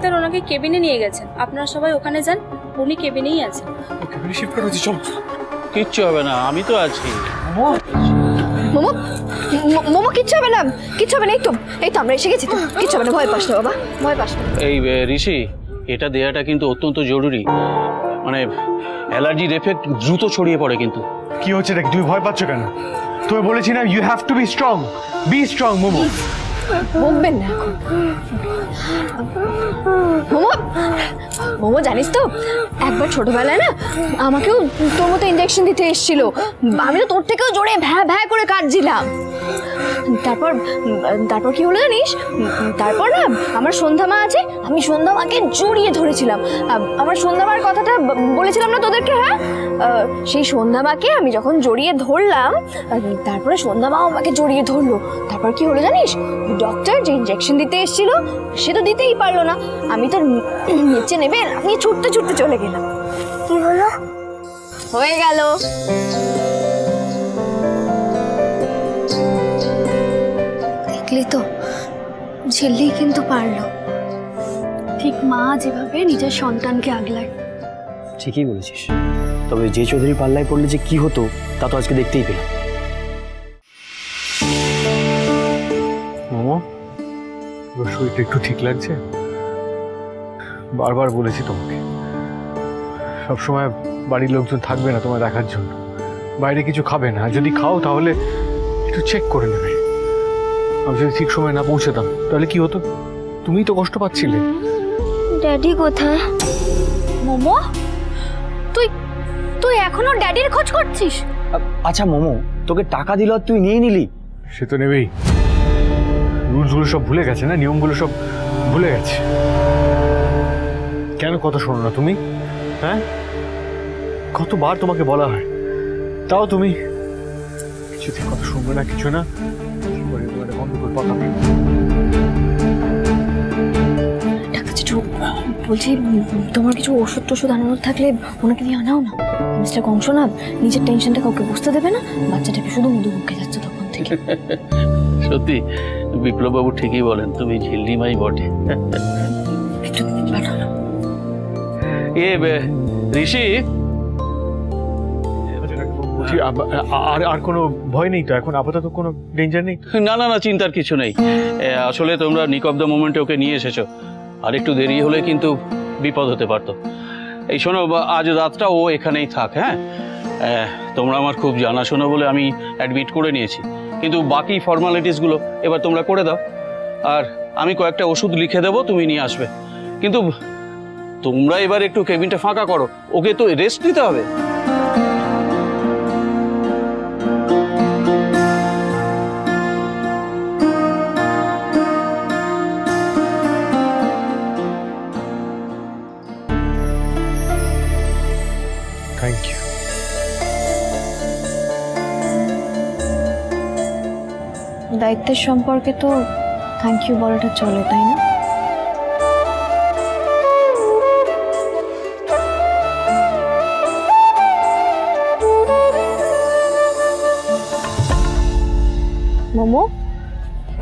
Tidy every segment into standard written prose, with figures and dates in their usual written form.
Doctor ওনাকে কেবিনে নিয়ে গেছেন, আপনারা সবাই ওখানে যান, উনি কেবিনেই আছেন। কেবিনে শিফট করা হচ্ছে, চলো। কিচ্ছু হবে না, আমি তো আছি। মোমো মোমো কিচ্ছু হবে না, কিচ্ছু হবে না। এই তো আমরা এসে গেছি তো, কিচ্ছু হবে না, ভয় পাস না বাবা, ভয় পাস না। এই ঋষি, এটা দেওয়াটা কিন্তু অত্যন্ত জরুরি, মানে অ্যালার্জির এফেক্ট দ্রুত ছড়িয়ে পড়ে কিন্তু। কি হচ্ছে নাকি, তুমি ভয় পাচ্ছ কেন? তুমি বলেছি না, you have to be strong, Momo. বকবেন না এখন। মোমো মোমো জানিস তো, একবার ছোটবেলায় না আমাকেও তোর মতো ইঞ্জেকশন দিতে এসেছিল, আমি তো তোর থেকেও জোরে ভ্যা ভ্যা করে কাটছিলাম। তারপর কি হলো জানিস, তারপর না আমার সন্ধ্যা মা আছে, আমি সন্ধ্যা মাকে জড়িয়ে ধরেছিলাম। আমার সন্ধ্যা মার কথাটা বলেছিলাম না তোদেরকে? হ্যাঁ, সেই সন্ধ্যা মাকে আমি যখন জড়িয়ে ধরলাম, তারপরে সন্ধ্যা মাও আমাকে জড়িয়ে ধরলো। তারপর কি হলো জানিস, ডক্টর যে ইঞ্জেকশন দিতে এসেছিল সে তো দিতেই পারলো না, আমি তো নিচে নেবে আমি ছুটতে ছুটতে চলে গেলাম। কি হলো? হয়ে গেল। দেখলি তো, ঝিল্লি কিন্তু পারলো। ঠিক মা যেভাবে নিজের সন্তানকে আগলায়। ঠিকই বলেছিস, তবে যে চৌধুরী পাল্লায় পড়লে যে কি হতো তা তো আজকে দেখতেই পেলাম। মোমো, শরীরটা একটু ঠিক লাগছে? বারবার বলেছি তোমাকে, সবসময় বাড়ির লোকজন থাকবে না তোমায় দেখার জন্য, বাইরে কিছু খাবে না, যদি খাও তাহলে একটু চেক করে নেবে। আমি যদি ঠিক সময় না পৌঁছাতাম তাহলে কি হতো? তুমিই তো কষ্ট পাচ্ছিলে। ড্যাডি কোথায়? মোমো, তুই এখনো ড্যাডির খোঁজ করছিস? আচ্ছা মোমো, তোকে টাকা দিল আর তুই নিয়ে নিলি? সে তো নেবেই, রুলসগুলো সব ভুলে গেছে না, নিয়মগুলো সব ভুলে গেছে। কেন কথা শোনো না তুমি? হ্যাঁ, কতবার তোমাকে বলা হয়, তাও তুমি কিছুতে কথা শুনবে না, কিছু না। ডাক্তার জেঠু বলছি, তোমার কিছু ওষুধ টষুধ আনানোর থাকলে ওনাকে দিয়ে আনাও না। মিস্টার কংস না নিজের টেনশনটা কাউকে বুঝতে দেবে না, বাচ্চাটাকে শুধু মধু মুখে যাচ্ছে তখন থেকে। সত্যি বিপ্লব বাবু ঠিকই বলেন, তুমি ঝিল্লিমাই বটে। একটু পাঠানো। ঋষি, আর কোনো ভয় নেই তো এখন? আপাতত কোনো ডেঞ্জার নেই? না না না, চিন্তার কিছু নেই। আসলে তোমরা নিক অফ দ্য মোমেন্টে ওকে নিয়ে এসেছো, আর একটু দেরি হলে কিন্তু বিপদ হতে পারতো। এই শোনো, আজ রাতটা ও এখানেই থাক। হ্যাঁ, তোমরা আমার খুব জানাশোনা বলে আমি অ্যাডমিট করে নিয়েছি, কিন্তু বাকি ফর্মালিটিসগুলো এবার তোমরা করে দাও, আর আমি কয়েকটা ওষুধ লিখে দেবো, তুমি নিয়ে আসবে। কিন্তু তোমরা এবার একটু কেবিনটা ফাঁকা করো, ওকে তো রেস্ট নিতে হবে। Thank you. দায়িত্বের সম্পর্কে তো থ্যাংক ইউ বলাটা চলে, তাই না? মোমো,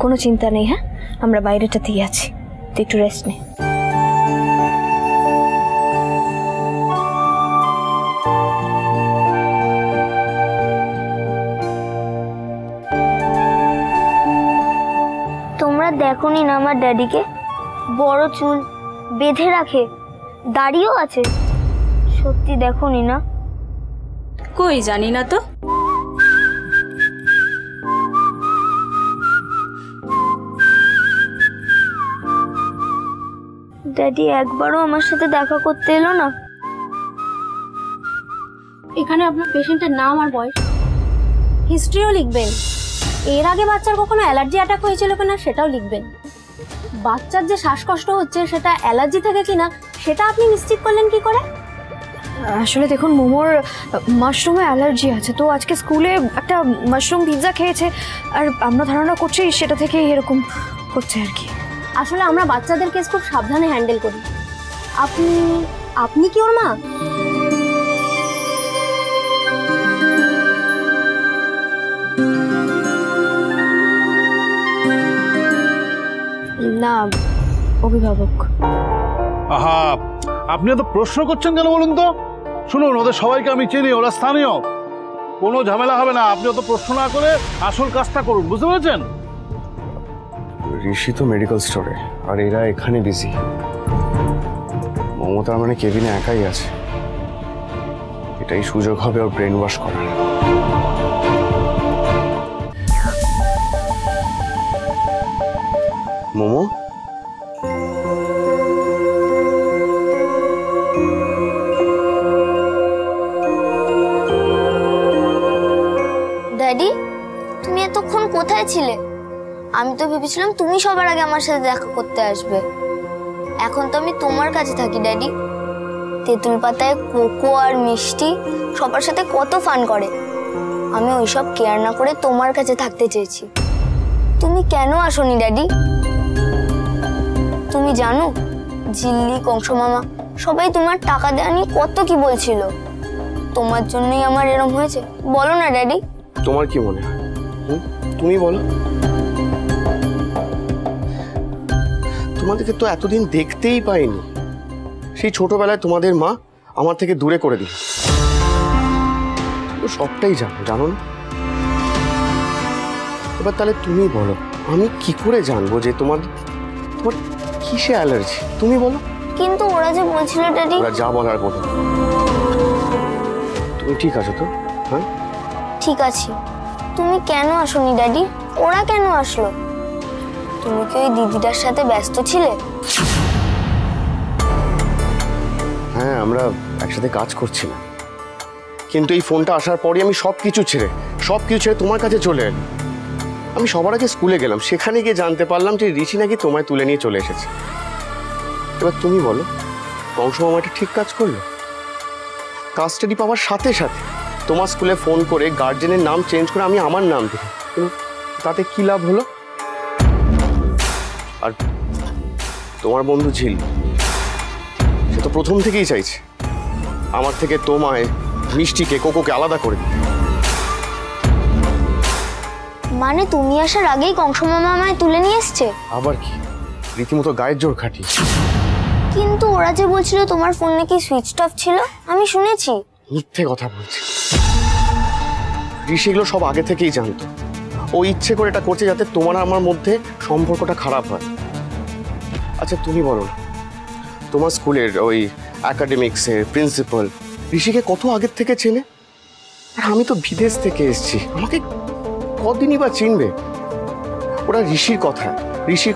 কোনো চিন্তা নেই। হ্যাঁ, আমরা বাইরেটাতেই আছি, তুই একটু রেস্ট নে। তোমরা দেখোনি না আমার ড্যাডিকে? বড় চুল বেঁধে রাখে, দাড়িও আছে। সত্যি দেখোনি না? কই জানি না তো। ড্যাডি একবারও আমার সাথে দেখা করতে এলো না। এখানে আপনার পেশেন্টের নাম আর বয়স, হিস্ট্রিও লিখবেন। এর আগে বাচ্চার কখনো অ্যালার্জি অ্যাটাক হয়েছিল কিনা সেটাও লিখবেন। বাচ্চার যে শ্বাসকষ্ট হচ্ছে সেটা অ্যালার্জি থেকে কিনা সেটা আপনি নিশ্চিত করলেন কি করে? আসলে দেখুন, মোমোর মাশরুমে অ্যালার্জি আছে, তো আজকে স্কুলে একটা মাশরুম পিৎজা খেয়েছে, আর আমরা ধারণা করছি সেটা থেকে এরকম হচ্ছে আর কি। আসলে আমরা বাচ্চাদের কেস খুব সাবধানে হ্যান্ডেল করি। আপনি কি ওর মা? না, অভিভাবক। আহা, আপনি এত প্রশ্ন করছেন কেন বলুন তো? শুনুন, ওদের সবাইকে আমি চিনি, ওরা স্থানীয়, কোনো ঝামেলা হবে না। আপনি অত প্রশ্ন না করে আসল কাজটা করুন, বুঝতে পেরেছেন? ঋষি তো মেডিকেল স্টোরে, আর এরা এখানে বিজি। মমতার মানে কেবিনে একাই আছে। এটাই সুযোগ হবে ওর ব্রেন ওয়াশ করার। মোমো, ড্যাডি, তুমি এতক্ষণ কোথায় ছিলে? আমি তো ভেবেছিলাম তুমি সবার আগে আমার সাথে দেখা করতে আসবে। এখন তো আমি তোমার কাছে থাকি ড্যাডি। তেঁতুল পাতায় কোকো আর মিষ্টি সবার সাথে কত ফান করে। আমি ওইসব কেয়ার না করে তোমার কাছে থাকতে চেয়েছি। তুমি কেন আসোনি ড্যাডি? তুমি জানো, ঝিল্লি, কংস মামা সবাই তোমার টাকা দেওয়া নিয়ে কত কি বলছিল। তোমার জন্যই আমার এরম হয়েছে। বলো না ড্যাডি। তোমার কি মনে হয়? তুমি বলো। তোমাদেরকে তো এতদিন দেখতেই পাইনি। সেই ছোটবেলায় তোমাদের মা আমার থেকে দূরে করে দিল। সবটাই জানো না? এবার তাহলে তুমি বলো, আমি কি করে জানবো যে তোমার কিসে অ্যালার্জি? তুমি বলো। কিন্তু ওরা যে বলছিল ড্যাডি। ওরা যা বলার বলো। তুমি ঠিক আছো তো? হ্যাঁ ঠিক আছে। তুমি কেন আসোনি ড্যাডি? ওরা কেন আসলো? তুমি কি ওই দিদিটার সাথে ব্যস্ত ছিলে? হ্যাঁ, আমরা একসাথে কাজ করছিলাম, কিন্তু এই ফোনটা আসার পরই আমি সবকিছু ছেড়ে তোমার কাছে চলে এলাম। আমি সবার আগে স্কুলে গেলাম, সেখানে গিয়ে জানতে পারলাম যে ঋষি নাকি তোমায় তুলে নিয়ে চলে এসেছে। এবার তুমি বলো, কংস মামাটা ঠিক কাজ করলো? কাস্টাডি পাওয়ার সাথে সাথে তোমার স্কুলে ফোন করে গার্জেনের নাম চেঞ্জ করে আমি আমার নাম দিই, কিন্তু তাতে কি লাভ হলো? আর তোমার বন্ধু ঝিল, সে তো প্রথম থেকেই চাইছে আমার থেকে তোমায়, মিষ্টিকে, কোকোকে আলাদা করে দিতে। মানে তুমি আসার আগেই কংস মামা আমায় তুলে নিয়ে এসছে? আবার কি, রীতিমতো গায়ের জোর খাটি। কিন্তু ওরা যে বলছিল তোমার ফোন নাকি সুইচড অফ ছিল, আমি শুনেছি। মিথ্যে কথা বলছি। ঋষি এগুলো সব আগে থেকেই জানতো। ও ইচ্ছে করে এটা করছে যাতে তোমার আমার মধ্যে সম্পর্কটা খারাপ হয়। আচ্ছা তুমি বলো না, তোমার স্কুলের ওই একাডেমিক্সের প্রিন্সিপাল ঋষিকে কত আগের থেকে চেনে? আর আমি তো বিদেশ থেকে এসেছি, আমাকে কদিনই বা চিনবে? ওরা ঋষির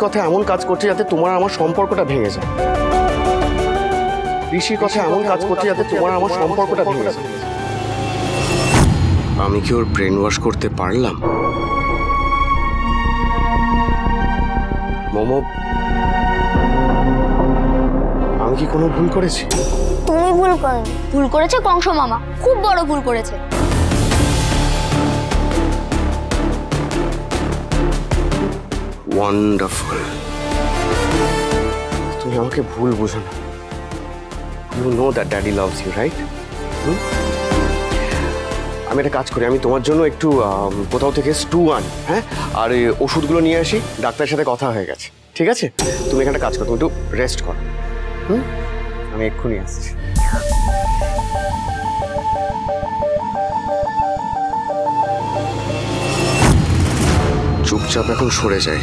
কথায় এমন কাজ করছে যাতে তোমার আমার সম্পর্কটা ভেঙে যায়। ঋষির কথায় এমন কাজ করছে যাতে তোমার আমার সম্পর্কটা ভেঙে যায়। আমি কি ওর ব্রেন ওয়াশ করতে পারলাম? মোমো, আমি কি কোনো ভুল করেছি? তুমি ভুল করনি, ভুল করেছে কংস মামা, খুব বড় ভুল করেছে। ওয়ান্ডারফুল। তুমি আমাকে ভুল বুঝো না। You know that daddy loves you, right? আমি একটা কাজ করি, আমি তোমার জন্য একটু কোথাও থেকে স্টু আনি, হ্যাঁ, আর এই ওষুধগুলো নিয়ে আসি। ডাক্তারের সাথে কথা হয়ে গেছে, ঠিক আছে? তুমি এখানে কাজ করো, তুমি একটু রেস্ট করো। আমি এক্ষুনি আসছি। চুপচাপ এখন সরে যাই।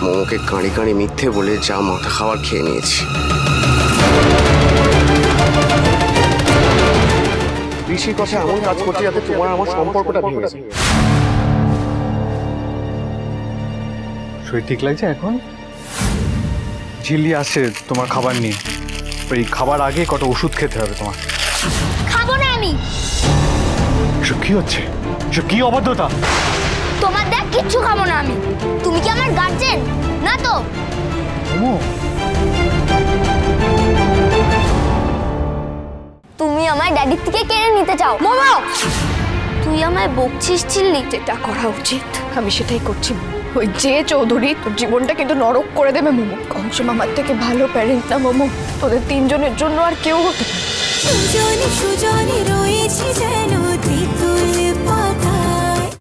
মোমোকে কাঁড়ি কাঁড়ি মিথ্যে বলে যা মাথা খাওয়ার খেয়ে নিয়েছি। ঋষির কথা এমন কাজ করছে যাতে তোমার আমার সম্পর্কটা ভেঙে যায়। শরীর ঠিক লাগছে এখন? ঝিল্লি আসে তোমার খাবার নিয়ে, ওই খাবার আগে কত ওষুধ খেতে হবে তোমার। খাবো না আমি। এসব কি হচ্ছে? এসব কি অবাধ্যতা? তোমার দেখ কিচ্ছু খাবো না আমি। তুমি কি আমার গার্জেন না তো? তুমি আমায় ড্যাডির থেকে কেড়ে নিতে চাও। মোমো, তুই আমায় বকছিস ছিলি? যেটা করা উচিত আমি সেটাই করছি। ওই যে চৌধুরী তোর জীবনটা কিন্তু নরক করে দেবে মোমো। কংস মামার থেকে ভালো প্যারেন্ট না মোমো তোদের তিনজনের জন্য আর কেউ হতে পারে। সুজনে সুজনে রয়েছে যেন তেঁতুল